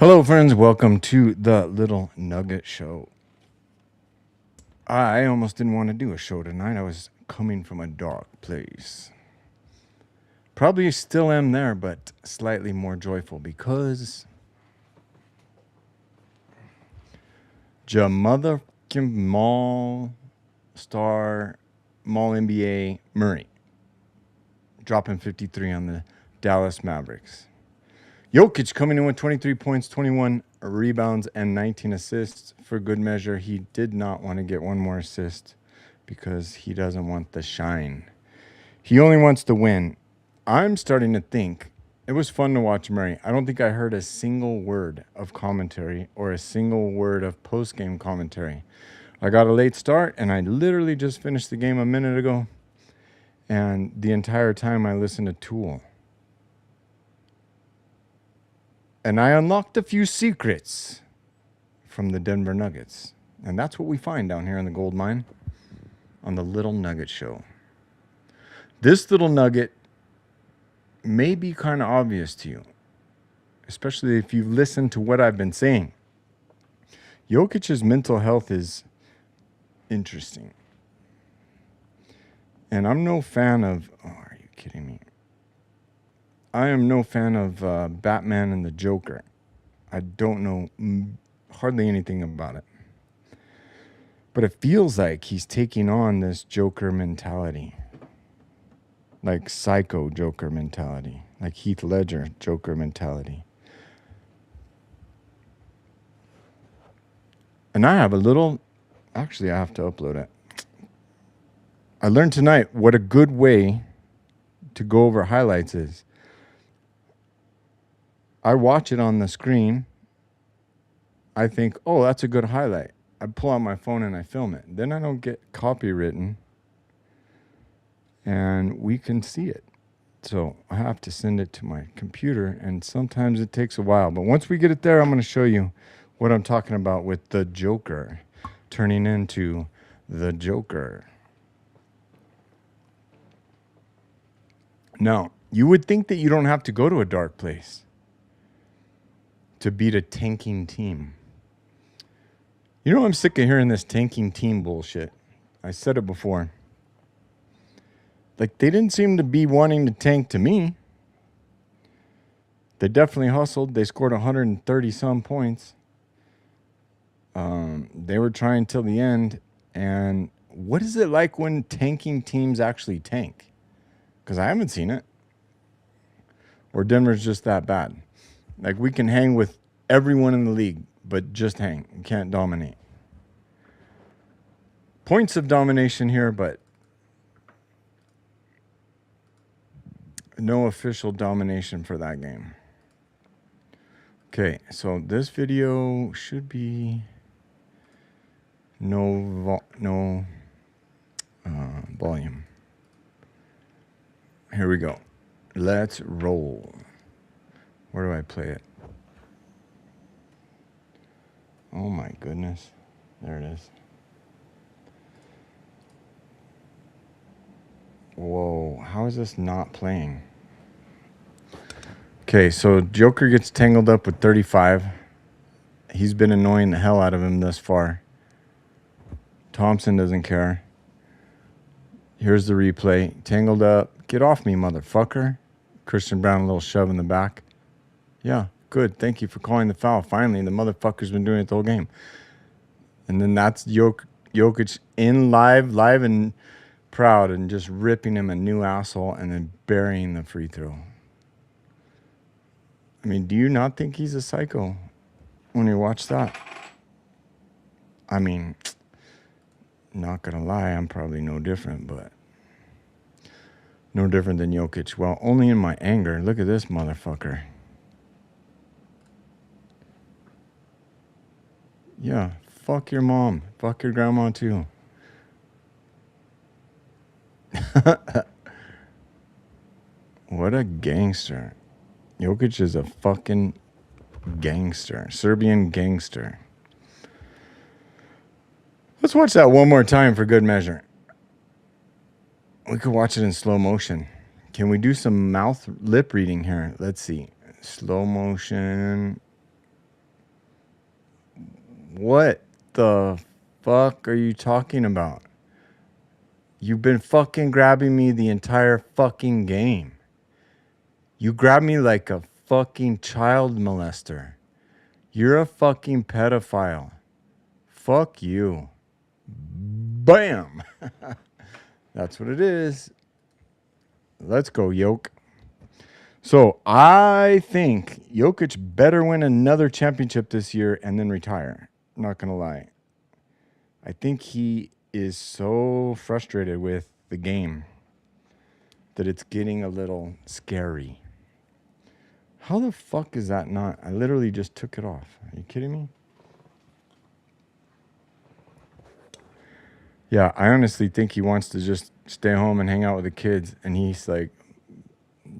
Hello, friends. Welcome to the Little Nugget Show. I almost didn't want to do a show tonight. I was coming from a dark place. Probably still am there, but slightly more joyful because motherfucking Mall star, Mall NBA Murray dropping 53 on the Dallas Mavericks. Jokic coming in with 23 points, 21 rebounds, and 19 assists. For good measure, he did not want to get one more assist because he doesn't want the shine. He only wants to win. I'm starting to think it was fun to watch Murray. I don't think I heard a single word of commentary or a single word of post-game commentary. I got a late start, and I literally just finished the game a minute ago. And the entire time I listened to Tool. And I unlocked a few secrets from the Denver Nuggets. And that's what we find down here in the gold mine on the Little Nugget Show. This little nugget may be kind of obvious to you, especially if you've listened to what I've been saying. Jokic's mental health is interesting. And I'm no fan of... Oh, are you kidding me? I am no fan of Batman and the Joker. I don't know hardly anything about it. But it feels like he's taking on this Joker mentality. Like Psycho Joker mentality. Like Heath Ledger Joker mentality. And I have a little... Actually, I have to upload it. I learned tonight what a good way to go over highlights is. I watch it on the screen. I think, oh, that's a good highlight. I pull out my phone and I film it. Then I don't get copywritten. And we can see it. So I have to send it to my computer. And sometimes it takes a while. But once we get it there, I'm going to show you what I'm talking about with the Joker turning into the Joker. Now, you would think that you don't have to go to a dark place to beat a tanking team. You know, I'm sick of hearing this tanking team bullshit. I said it before. Like, they didn't seem to be wanting to tank to me. They definitely hustled. They scored 130-some points. They were trying till the end. And what is it like when tanking teams actually tank? Because I haven't seen it. Or Denver's just that bad. Like, we can hang with everyone in the league, but just hang. We can't dominate. Points of domination here, but no official domination for that game. Okay, so this video should be no volume. Here we go. Let's roll. Where do I play it? Oh my goodness. There it is. Whoa, how is this not playing? Okay, so Joker gets tangled up with 35. He's been annoying the hell out of him thus far. Thompson doesn't care. Here's the replay. Tangled up. Get off me, motherfucker. Christian Brown, a little shove in the back. Yeah, good. Thank you for calling the foul. Finally, the motherfucker's been doing it the whole game. And then that's Jokic in live and proud and just ripping him a new asshole and then burying the free throw. I mean, do you not think he's a psycho when you watch that? I mean, not gonna lie, I'm probably no different, but no different than Jokic. Well, only in my anger. Look at this motherfucker. Yeah, fuck your mom. Fuck your grandma too. What a gangster. Jokic is a fucking gangster. Serbian gangster. Let's watch that one more time for good measure. We could watch it in slow motion. Can we do some lip reading here? Let's see. Slow motion. What the fuck are you talking about? You've been fucking grabbing me the entire fucking game. You grabbed me like a fucking child molester. You're a fucking pedophile. Fuck you. Bam. That's what it is. Let's go, Yoke. So I think Jokic better win another championship this year and then retire. I'm not going to lie. I think he is so frustrated with the game that it's getting a little scary. How the fuck is that not? I literally just took it off. Are you kidding me? Yeah, I honestly think he wants to just stay home and hang out with the kids. And he's like,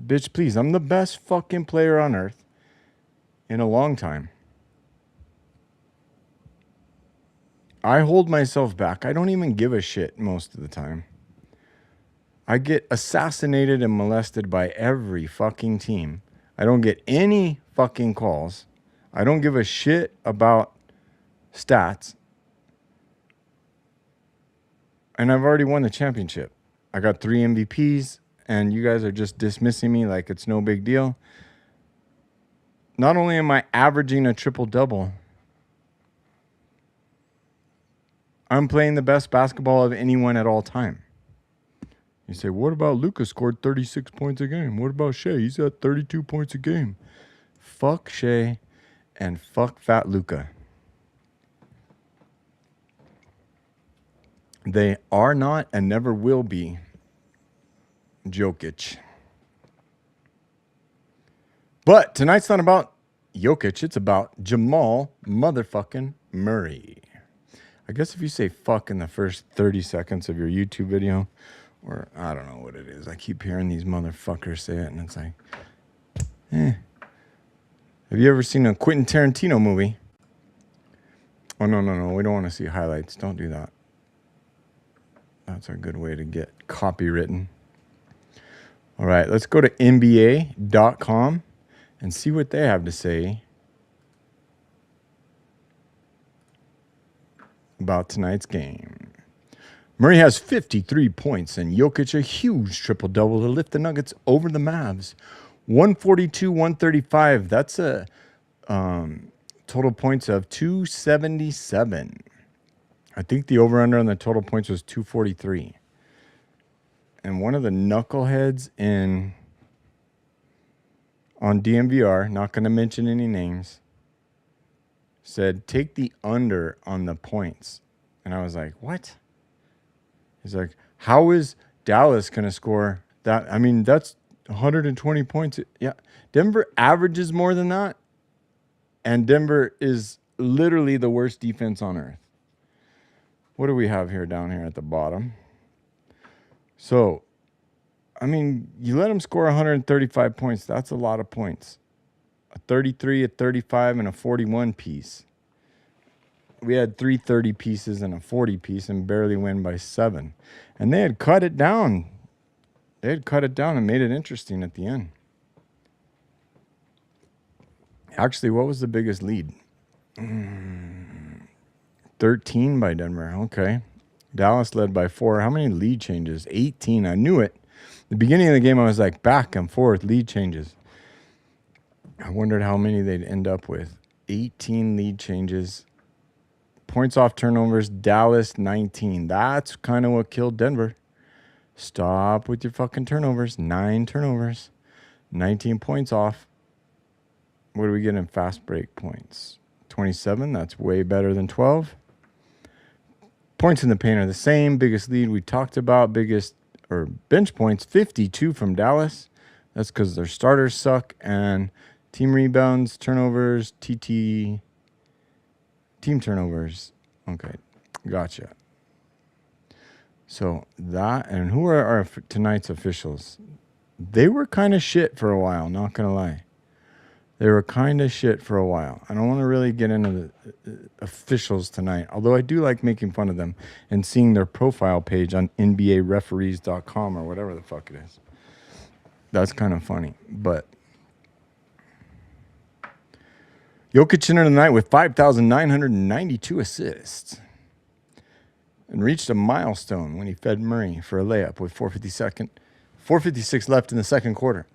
bitch, please, I'm the best fucking player on earth in a long time. I hold myself back. I don't even give a shit most of the time. I get assassinated and molested by every fucking team. I don't get any fucking calls. I don't give a shit about stats. And I've already won the championship. I got 3 MVPs, and you guys are just dismissing me like it's no big deal. Not only am I averaging a triple-double, I'm playing the best basketball of anyone at all time. You say, what about Luka scored 36 points a game? What about Shea? He's at 32 points a game. Fuck Shea and fuck fat Luka. They are not and never will be Jokic. But tonight's not about Jokic. It's about Jamal motherfucking Murray. I guess if you say fuck in the first 30 seconds of your YouTube video, or I don't know what it is. I keep hearing these motherfuckers say it, and it's like, Have you ever seen a Quentin Tarantino movie? Oh, no. We don't want to see highlights. Don't do that. That's a good way to get copywritten. All right, let's go to NBA.com and see what they have to say about tonight's game. Murray has 53 points and Jokic a huge triple-double to lift the Nuggets over the Mavs. 142-135. That's a total points of 277. I think the over-under on the total points was 243. And one of the knuckleheads on DMVR, not going to mention any names, said, take the under on the points. And I was like, what? He's like, how is Dallas going to score that? I mean, that's 120 points. Yeah. Denver averages more than that. And Denver is literally the worst defense on earth. What do we have here down here at the bottom? So, I mean, you let them score 135 points. That's a lot of points. A 33, a 35, and a 41 piece. We had 3 30 pieces and a 40 piece and barely win by 7. And they had cut it down. They had cut it down and made it interesting at the end. Actually, what was the biggest lead? 13 by Denver. Okay. Dallas led by 4. How many lead changes? 18. I knew it. The beginning of the game, I was like, back and forth, lead changes. I wondered how many they'd end up with. 18 lead changes. Points off turnovers, Dallas 19. That's kind of what killed Denver. Stop with your fucking turnovers. 9 turnovers. 19 points off. What do we get in fast break points? 27. That's way better than 12. Points in the paint are the same. Biggest lead we talked about. Biggest or bench points, 52 from Dallas. That's because their starters suck. And team rebounds, turnovers, team turnovers. Okay, gotcha. So that, and who are our tonight's officials? They were kind of shit for a while, not going to lie. They were kind of shit for a while. I don't want to really get into the officials tonight, although I do like making fun of them and seeing their profile page on NBAreferees.com or whatever the fuck it is. That's kind of funny. But Jokic entered the night with 5,992 assists and reached a milestone when he fed Murray for a layup with 4:56 left in the second quarter.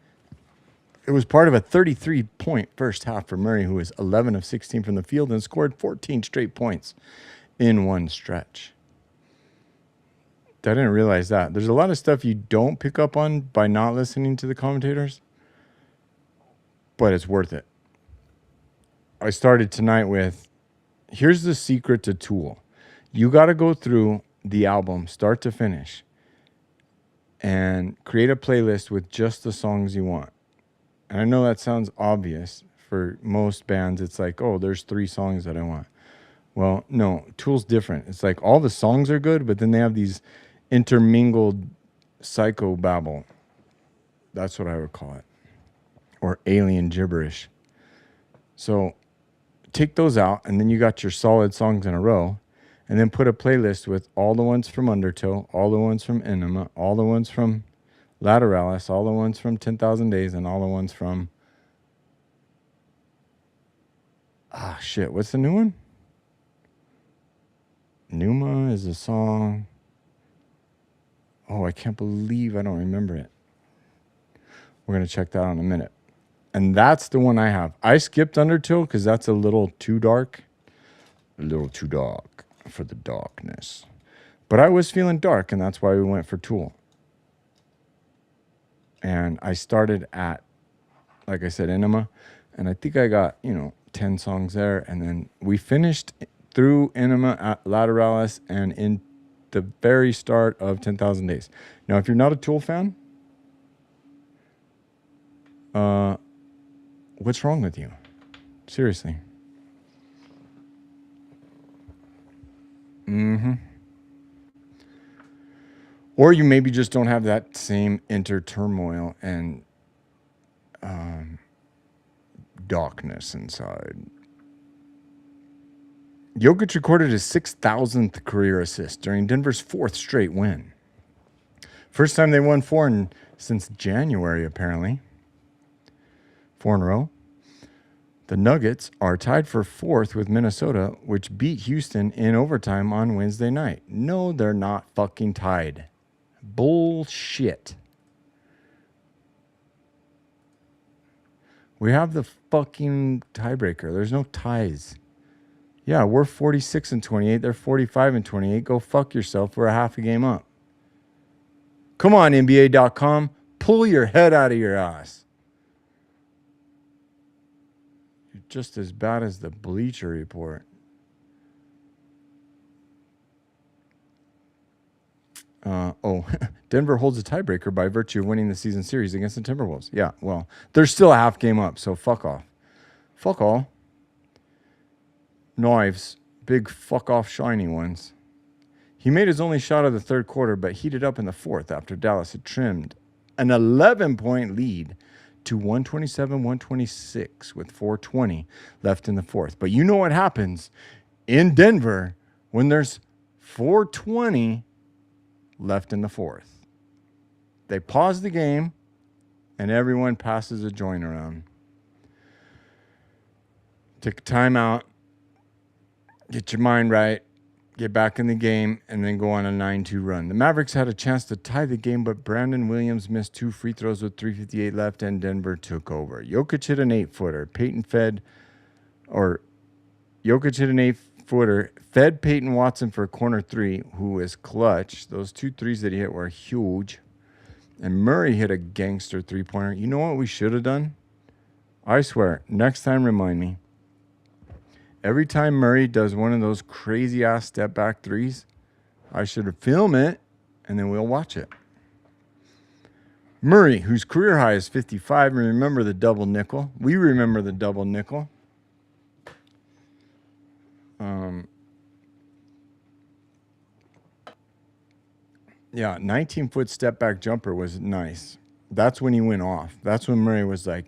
It was part of a 33-point first half for Murray, who was 11 of 16 from the field and scored 14 straight points in one stretch. I didn't realize that. There's a lot of stuff you don't pick up on by not listening to the commentators, but it's worth it. I started tonight with, here's the secret to Tool. You got to go through the album start to finish and create a playlist with just the songs you want. And I know that sounds obvious. For most bands, it's like, oh, there's 3 songs that I want. Well, no, Tool's different. It's like all the songs are good, but then they have these intermingled psychobabble. That's what I would call it. Or alien gibberish. So take those out, and then you got your solid songs in a row, and then put a playlist with all the ones from Undertow, all the ones from Enema, all the ones from Lateralis, all the ones from 10,000 Days, and all the ones from... what's the new one? Numa is a song... Oh, I can't believe I don't remember it. We're going to check that out in a minute. And that's the one I have. I skipped Undertow because that's a little too dark. A little too dark for the darkness. But I was feeling dark, and that's why we went for Tool. And I started at, like I said, Enema. And I think I got, 10 songs there. And then we finished through Enema at Lateralis and in the very start of 10,000 Days. Now, if you're not a Tool fan, what's wrong with you? Seriously. Or you maybe just don't have that same inner turmoil and darkness inside. Jokic recorded his 6,000th career assist during Denver's 4th straight win. First time they won 4 since January, apparently. 4 in a row. The Nuggets are tied for 4th with Minnesota, which beat Houston in overtime on Wednesday night. No, they're not fucking tied. Bullshit. We have the fucking tiebreaker. There's no ties. Yeah, we're 46 and 28. They're 45 and 28. Go fuck yourself. We're a half a game up. Come on, NBA.com. Pull your head out of your ass. You're just as bad as the Bleacher Report. Denver holds a tiebreaker by virtue of winning the season series against the Timberwolves. Yeah, well, they're still a half game up, so fuck off. Fuck all. Knives, big fuck off shiny ones. He made his only shot of the third quarter, but heated up in the fourth after Dallas had trimmed an 11-point lead to 127-126 with 4:20 left in the fourth. But you know what happens in Denver when there's 4:20 left in the fourth. They pause the game, and everyone passes a joint around. Take a timeout. Get your mind right, get back in the game, and then go on a 9-2 run. The Mavericks had a chance to tie the game, but Brandon Williams missed 2 free throws with 3:58 left, and Denver took over. Jokic hit an 8-footer. Jokic hit an 8-footer, fed Peyton Watson for a corner 3, who was clutch. Those 2 threes that he hit were huge. And Murray hit a gangster 3-pointer. You know what we should have done? I swear, next time remind me. Every time Murray does one of those crazy-ass step-back threes, I should film it, and then we'll watch it. Murray, whose career high is 55, remember the double nickel. We remember the double nickel. 19-foot step-back jumper was nice. That's when he went off. That's when Murray was like,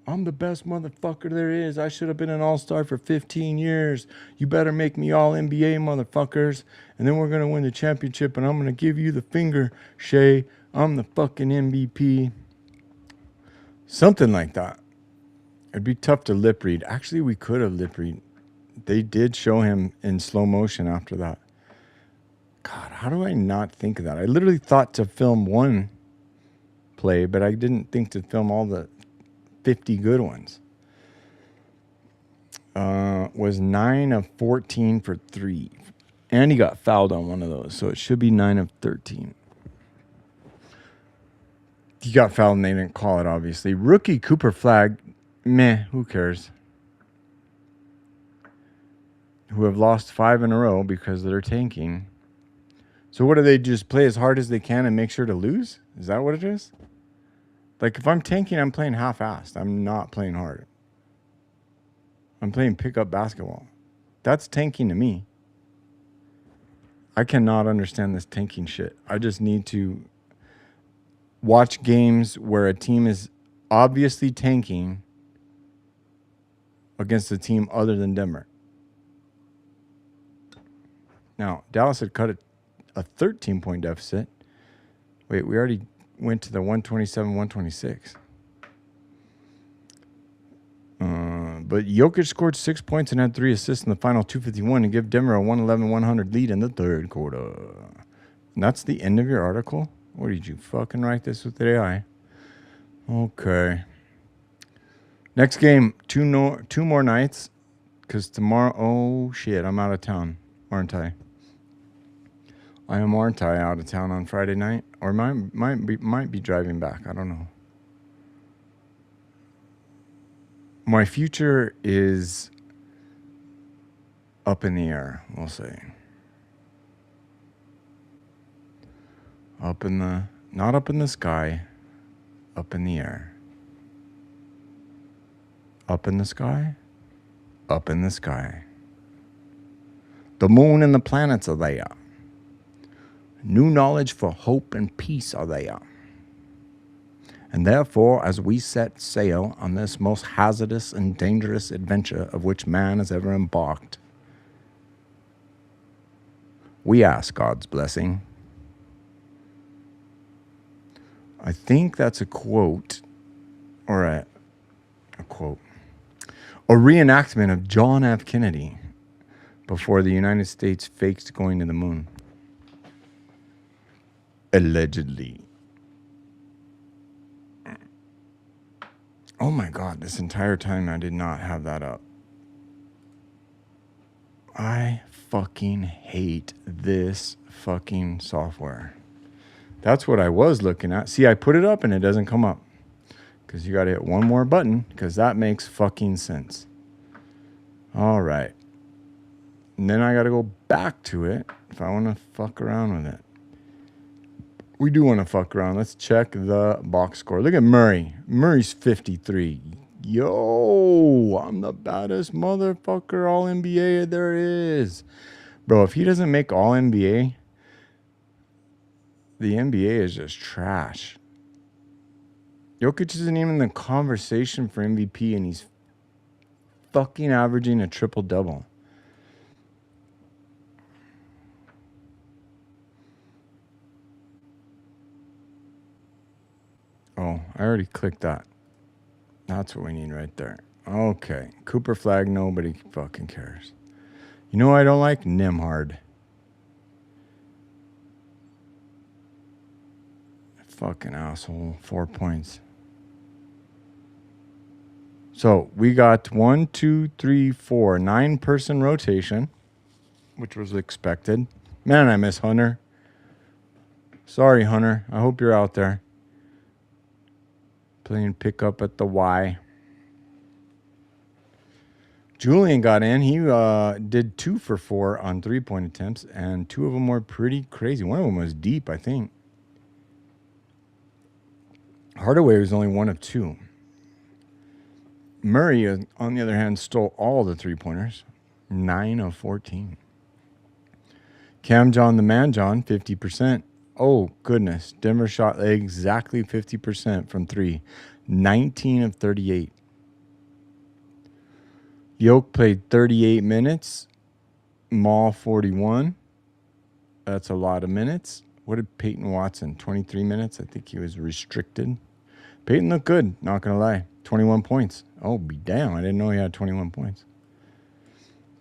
I'm the best motherfucker there is. I should have been an all-star for 15 years. You better make me all-NBA, motherfuckers. And then we're going to win the championship, and I'm going to give you the finger, Shea. I'm the fucking MVP. Something like that. It'd be tough to lip read. Actually, we could have lip read. They did show him in slow motion after that. God, how do I not think of that? I literally thought to film one play, but I didn't think to film all the 50 good ones. Was 9 of 14 for 3. And he got fouled on one of those, so it should be 9 of 13. He got fouled and they didn't call it, obviously. Rookie Cooper Flag, meh, who cares? Who have lost 5 in a row because they're tanking. So what do they just play as hard as they can and make sure to lose? Is that what it is? Like, if I'm tanking, I'm playing half-assed. I'm not playing hard. I'm playing pickup basketball. That's tanking to me. I cannot understand this tanking shit. I just need to watch games where a team is obviously tanking against a team other than Denver. Now, Dallas had cut a 13-point deficit. Wait, we already went to the 127-126. But Jokic scored 6 points and had 3 assists in the final 2:51 to give Denver a 111-100 lead in the third quarter. And that's the end of your article? Or did you fucking write this with AI? Okay. Next game, two more nights. Because tomorrow, oh shit, I'm out of town, aren't I? Aren't I out of town on Friday night? Or might be driving back. I don't know. My future is up in the air, we'll say. Not up in the sky, up in the air. Up in the sky, up in the sky. The moon and the planets are there. New knowledge for hope and peace are there. And therefore, as we set sail on this most hazardous and dangerous adventure of which man has ever embarked, we ask God's blessing. I think that's a quote, or a reenactment of John F. Kennedy before the United States faked going to the moon. Allegedly. Oh my God, this entire time I did not have that up. I fucking hate this fucking software. That's what I was looking at. See, I put it up and it doesn't come up. Because you got to hit one more button, because that makes fucking sense. All right. And then I got to go back to it if I want to fuck around with it. We do want to fuck around. Let's check the box score. Look at Murray. Murray's 53. Yo, I'm the baddest motherfucker All-NBA there is. Bro, if he doesn't make All-NBA, the NBA is just trash. Jokic isn't even in the conversation for MVP, and he's fucking averaging a triple-double. Oh, I already clicked that. That's what we need right there. Okay. Cooper Flag, nobody fucking cares. You know what I don't like? Nimhard. Fucking asshole. 4 points. So we got 1, 2, 3, 4, 9-person rotation, which was expected. Man, I miss Hunter. Sorry, Hunter. I hope you're out there. Playing pickup at the Y. Julian got in. He did 2 for 4 on 3-point attempts, and 2 of them were pretty crazy. One of them was deep, I think. Hardaway was only 1 of 2. Murray, on the other hand, stole all the 3-pointers. 9 of 14. Cam John, the man John, 50%. Oh, goodness. Denver shot exactly 50% from 3. 19 of 38. Yoke played 38 minutes. Maul, 41. That's a lot of minutes. What did Peyton Watson? 23 minutes? I think he was restricted. Peyton looked good, not going to lie. 21 points. Oh, be damn. I didn't know he had 21 points.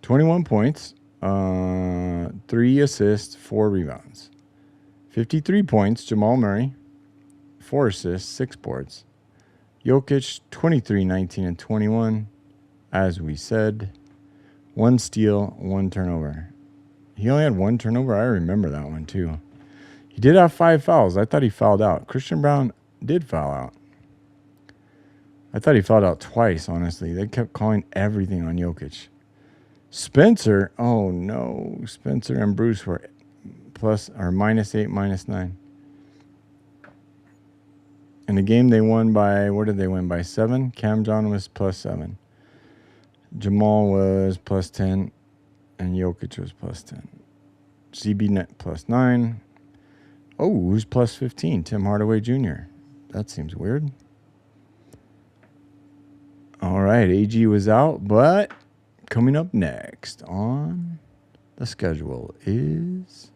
21 points. 3 assists, 4 rebounds. 53 points, Jamal Murray. 4 assists, 6 boards. Jokic, 23, 19, and 21. As we said, 1 steal, 1 turnover. He only had 1 turnover. I remember that one, too. He did have 5 fouls. I thought he fouled out. Christian Brown did foul out. I thought he fouled out twice, honestly. They kept calling everything on Jokic. Spencer, oh no. Spencer and Bruce were -8, -9. In the game, they won by, what did they win? By 7? Cam John was +7. Jamal was +10. And Jokic was +10. CB net +9. Oh, who's +15? Tim Hardaway Jr. That seems weird. All right, AG was out, but coming up next on the schedule is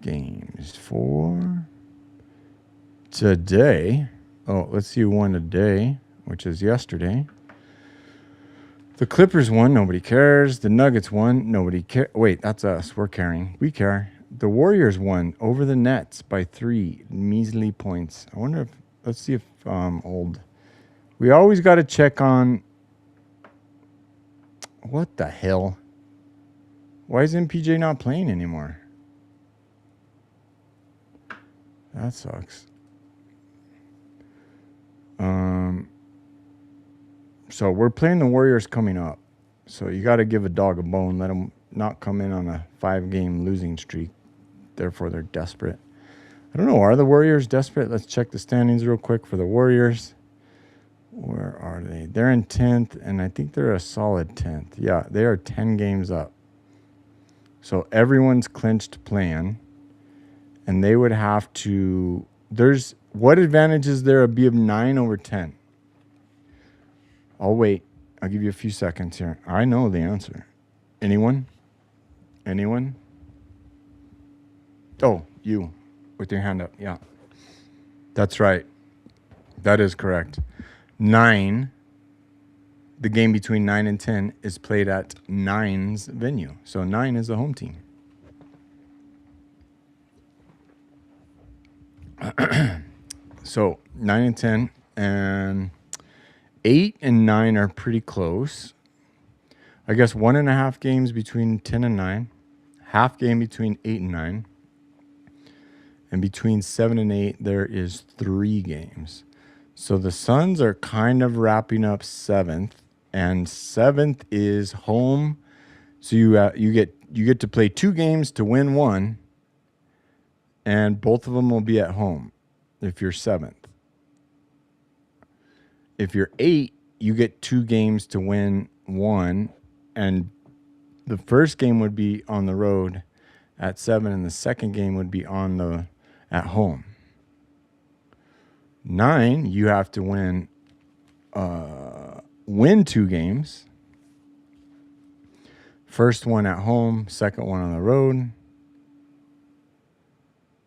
games for today. Oh, let's see who won today, which is yesterday. The Clippers won. Nobody cares. The Nuggets won. Nobody cares. Wait, that's us. We're caring. We care. The Warriors won over the Nets by 3 measly points. I wonder if, let's see if old. We always got to check on, what the hell? Why is MPJ not playing anymore? That sucks. So we're playing the Warriors coming up. So you got to give a dog a bone. Let them not come in on a 5-game losing streak. Therefore, they're desperate. I don't know. Are the Warriors desperate? Let's check the standings real quick for the Warriors. Where are they? They're in 10th, and I think they're a solid 10th. Yeah, they are 10 games up. So everyone's clinched plan, and they would have to. There's what advantage is there to be of 9 over 10? I'll wait. I'll give you a few seconds here. I know the answer. Anyone? Anyone? Oh, you with your hand up. Yeah. That's right. That is correct. 9, the game between 9 and 10 is played at 9's venue. So 9 is the home team. So 9 and 10 and 8 and 9 are pretty close. I guess 1.5 games between 10 and 9, half game between 8 and 9, and between 7 and 8 there is 3 games. So the Suns are kind of wrapping up 7th, and 7th is home. So you get to play 2 games to win 1, and both of them will be at home if you're 7th. If you're 8, you get 2 games to win 1, and the first game would be on the road at 7, and the second game would be at home. 9, you have to win 2 games. First one at home, second one on the road.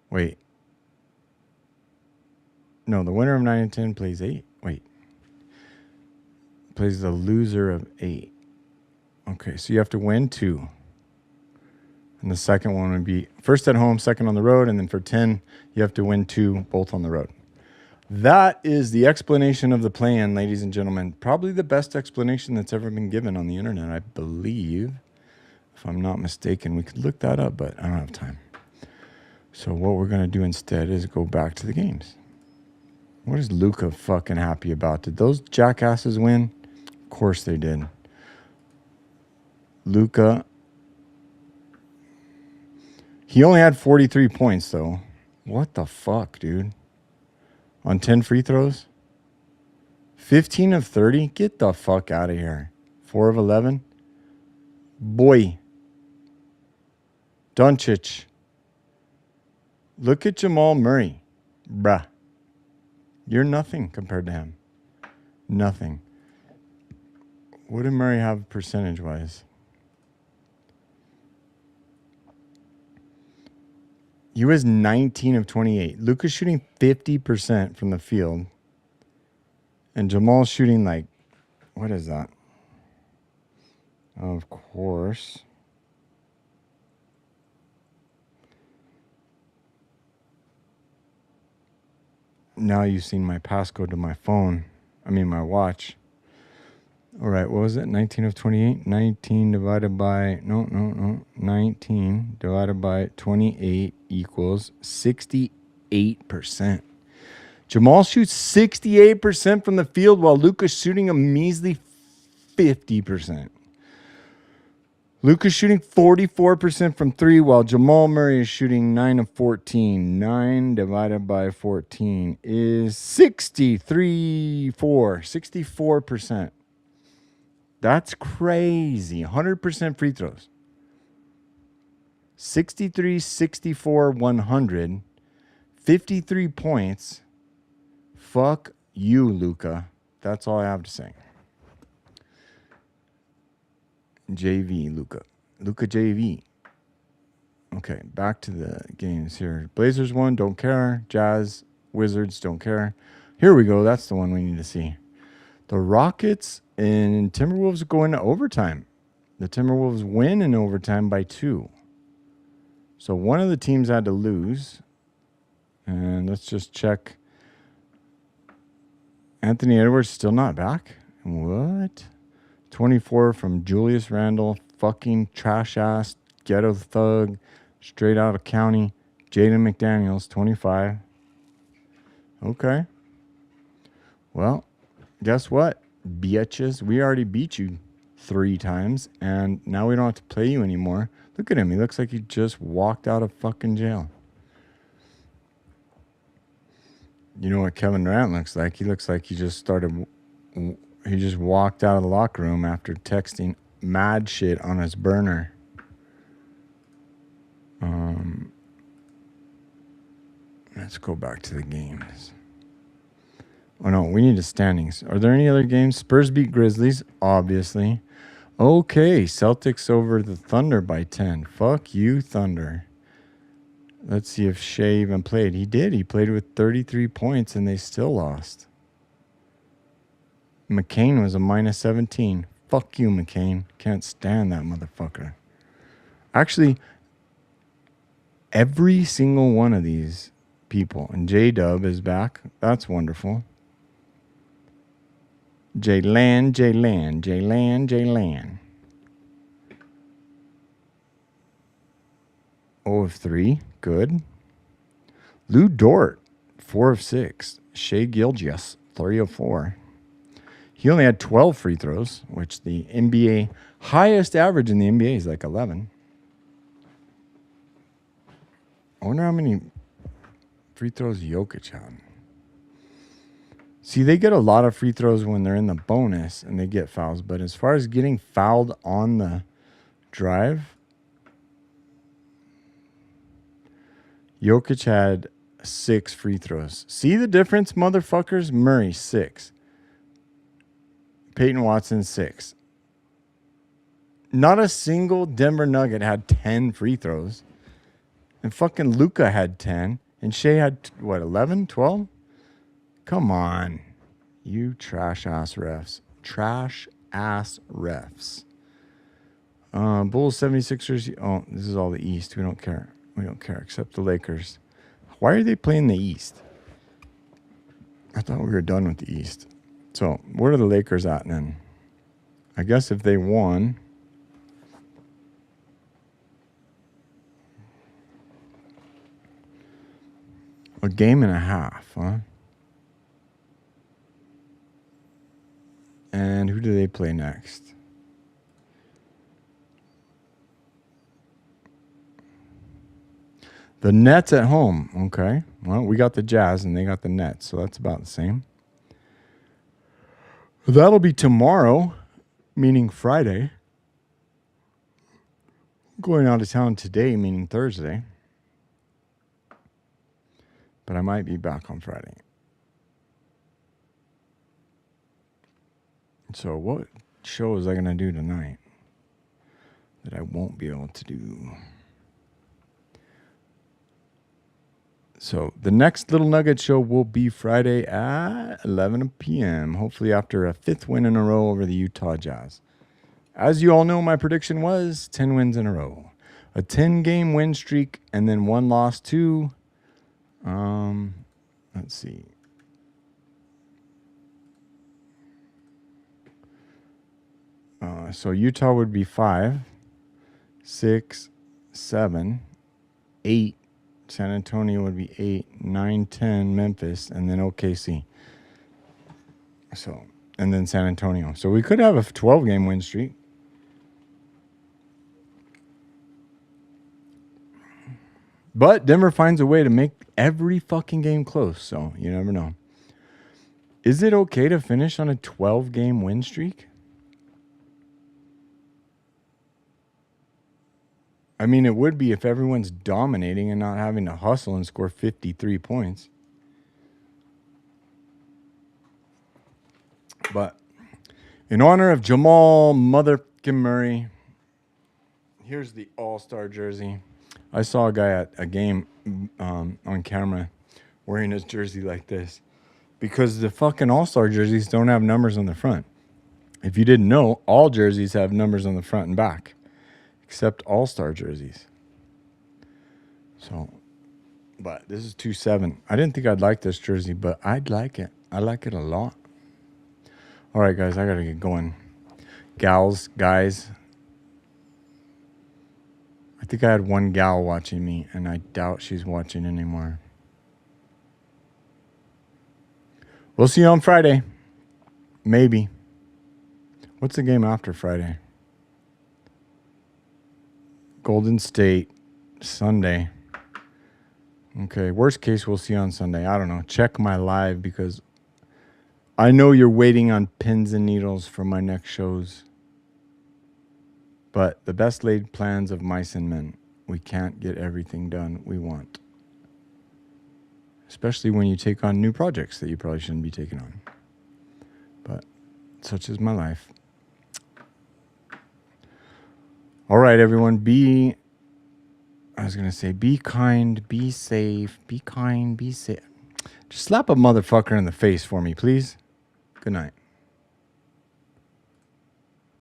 Wait. No, the winner of 9 and 10 plays 8. Wait. Plays the loser of 8. Okay, so you have to win 2. And the second one would be first at home, second on the road. And then for 10, you have to win 2, both on the road. That is the explanation of the plan, ladies and gentlemen. Probably the best explanation that's ever been given on the internet, I believe. If I'm not mistaken, we could look that up, but I don't have time. So what we're going to do instead is go back to the games. What is Luka fucking happy about? Did those jackasses win? Of course they did. Luka. He only had 43 points, though. What the fuck, dude? On 10 free throws? 15 of 30? Get the fuck out of here. 4 of 11? Boy. Doncic. Look at Jamal Murray. Bruh. You're nothing compared to him. Nothing. What did Murray have percentage-wise? He was 19 of 28. Luka's shooting 50% from the field And Jamal's shooting like, what is that? Of course. Now you've seen my passcode to my phone. I mean, my watch. All right, what was it? 19 of 28? 19 divided by... No. 19 divided by 28 equals 68%. Jamal shoots 68% from the field while Luka's shooting a measly 50%. Luka's shooting 44% from 3 while Jamal Murray is shooting 9 of 14. 9 divided by 14 is 64%. That's crazy. 100% free throws. 63, 64, 100. 53 points. Fuck you, Luka. That's all I have to say. JV, Luka. Luka JV. Okay, back to the games here. Blazers won, don't care. Jazz, Wizards, don't care. Here we go. That's the one we need to see. The Rockets and Timberwolves go into overtime. The Timberwolves win in overtime by 2. So one of the teams had to lose. And let's just check. Anthony Edwards still not back? What? 24 from Julius Randle, fucking trash-ass ghetto thug, straight out of county. Jaden McDaniels, 25. Okay. Well, guess what, bitches? We already beat you 3 times, and now we don't have to play you anymore. Look at him. He looks like he just walked out of fucking jail. You know what Kevin Durant looks like? He looks like he just walked out of the locker room after texting mad shit on his burner. Let's go back to the games. Oh, no, we need the standings. Are there any other games? Spurs beat Grizzlies, obviously. Okay, Celtics over the Thunder by 10. Fuck you, Thunder. Let's see if Shea even played. He did. He played with 33 points, and they still lost. McCain was a minus 17. Fuck you, McCain. Can't stand that motherfucker. Actually, every single one of these people. And J-Dub is back. That's wonderful. J-Lan. 0 of 3. Good. Lou Dort, 4 of 6. Shea Gilgeous, 3 of 4. He only had 12 free throws, which the NBA highest average in the NBA is like 11. I wonder how many free throws Jokic had. See, they get a lot of free throws when they're in the bonus and they get fouls. But as far as getting fouled on the drive, Jokic had 6 free throws. See the difference, motherfuckers? Murray, 6. Peyton Watson, 6. Not a single Denver Nugget had 10 free throws. And fucking Luka had 10. And Shea had, what, 11, 12? Come on. You trash-ass refs. Trash-ass refs. Bulls, 76ers. Oh, this is all the East. We don't care. We don't care, except the Lakers. Why are they playing the East? I thought we were done with the East. So, where are the Lakers at then? I guess if they won... a game and a half, huh? And who do they play next? The Nets at home. Okay. Well, we got the Jazz and they got the Nets, so that's about the same. That'll be tomorrow, meaning Friday. Going out of town today, meaning Thursday. But I might be back on Friday. So what show is I going to do tonight that I won't be able to do? So the next Little Nugget Show will be Friday at 11 p.m. Hopefully after a 5th win in a row over the Utah Jazz. As you all know, my prediction was 10 wins in a row. A 10-game win streak and then 1 loss to, let's see. So Utah would be 5, 6, 7, 8. San Antonio would be 8, 9, 10, Memphis, and then OKC. So, and then San Antonio. So we could have a 12-game win streak. But Denver finds a way to make every fucking game close, so you never know. Is it okay to finish on a 12-game win streak? I mean, it would be if everyone's dominating and not having to hustle and score 53 points. But in honor of Jamal motherfucking Murray, here's the All-Star jersey. I saw a guy at a game on camera wearing his jersey like this because the fucking All-Star jerseys don't have numbers on the front. If you didn't know, all jerseys have numbers on the front and back, except All-Star jerseys. So, but this is 2-7. I didn't think I'd like this jersey, but I'd like it. I like it a lot. All right, guys, I got to get going. Gals, guys. I think I had one gal watching me, and I doubt she's watching anymore. We'll see you on Friday. Maybe. What's the game after Friday? Golden State, Sunday. Okay, worst case, we'll see you on Sunday. I don't know. Check my live because I know you're waiting on pins and needles for my next shows. But the best laid plans of mice and men. We can't get everything done we want. Especially when you take on new projects that you probably shouldn't be taking on. But such is my life. All right, everyone, be kind, be safe, be kind, be safe. Just slap a motherfucker in the face for me, please. Good night.